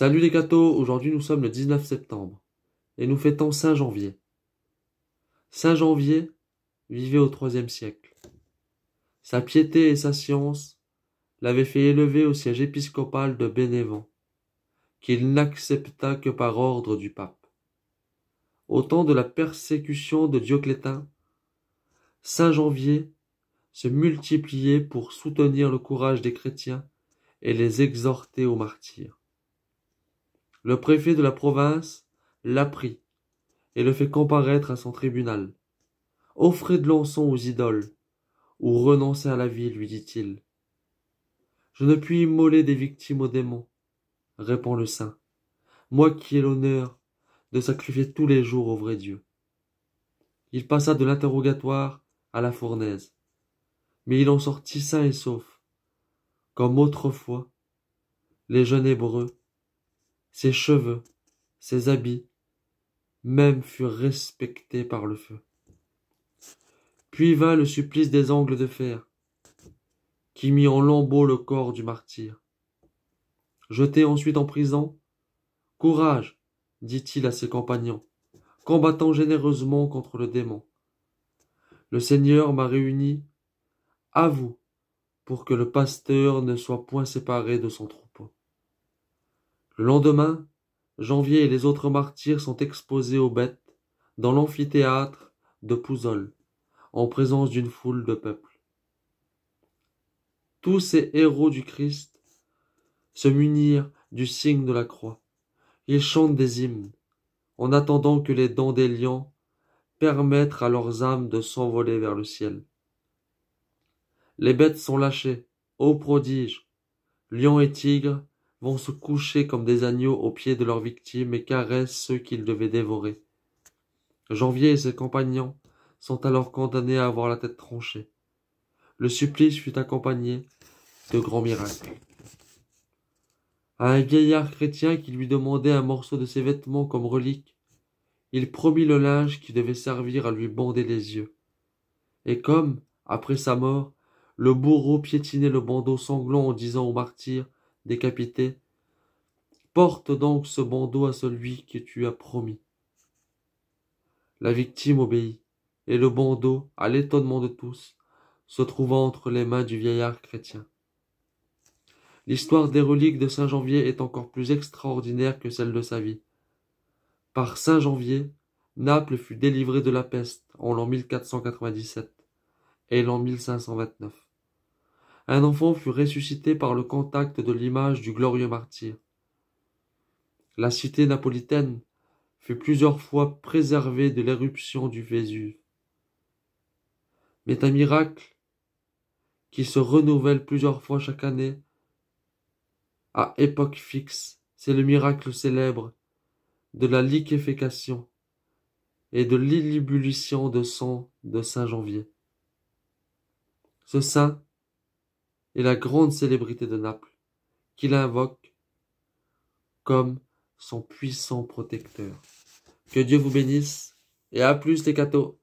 Salut les cathos, aujourd'hui nous sommes le 19 septembre et nous fêtons Saint Janvier. Saint Janvier vivait au IIIe siècle. Sa piété et sa science l'avaient fait élever au siège épiscopal de Bénévent, qu'il n'accepta que par ordre du pape. Au temps de la persécution de Dioclétien, Saint Janvier se multipliait pour soutenir le courage des chrétiens et les exhorter au martyre. Le préfet de la province l'apprit et le fait comparaître à son tribunal. « Offrez de l'encens aux idoles, ou renoncez à la vie, lui dit-il. »« Je ne puis immoler des victimes aux démons, répond le saint, moi qui ai l'honneur de sacrifier tous les jours au vrai Dieu. » Il passa de l'interrogatoire à la fournaise, mais il en sortit sain et sauf. Comme autrefois, les jeunes Hébreux, ses cheveux, ses habits, même furent respectés par le feu. Puis vint le supplice des angles de fer, qui mit en lambeaux le corps du martyr. Jeté ensuite en prison, « Courage, dit-il à ses compagnons, combattant généreusement contre le démon. Le Seigneur m'a réuni à vous, pour que le pasteur ne soit point séparé de son troupeau. » Le lendemain, Janvier et les autres martyrs sont exposés aux bêtes dans l'amphithéâtre de Pouzzoles, en présence d'une foule de peuple. Tous ces héros du Christ se munirent du signe de la croix. Ils chantent des hymnes, en attendant que les dents des lions permettent à leurs âmes de s'envoler vers le ciel. Les bêtes sont lâchées, ô prodige! Lions et tigres vont se coucher comme des agneaux aux pieds de leurs victimes et caressent ceux qu'ils devaient dévorer. Janvier et ses compagnons sont alors condamnés à avoir la tête tranchée. Le supplice fut accompagné de grands miracles. À un vieillard chrétien qui lui demandait un morceau de ses vêtements comme relique, il promit le linge qui devait servir à lui bander les yeux. Et comme, après sa mort, le bourreau piétinait le bandeau sanglant en disant au martyr décapité, « Porte donc ce bandeau à celui que tu as promis. » La victime obéit, et le bandeau, à l'étonnement de tous, se trouva entre les mains du vieillard chrétien. L'histoire des reliques de Saint Janvier est encore plus extraordinaire que celle de sa vie. Par Saint Janvier, Naples fut délivrée de la peste en l'an 1497 et l'an 1529. Un enfant fut ressuscité par le contact de l'image du glorieux martyr. La cité napolitaine fut plusieurs fois préservée de l'éruption du Vésuve. Mais un miracle qui se renouvelle plusieurs fois chaque année à époque fixe, c'est le miracle célèbre de la liquéfaction et de l'ébullition de sang de Saint Janvier. Ce saint est la grande célébrité de Naples, qu'il invoque comme son puissant protecteur. Que Dieu vous bénisse, et à plus les cathos!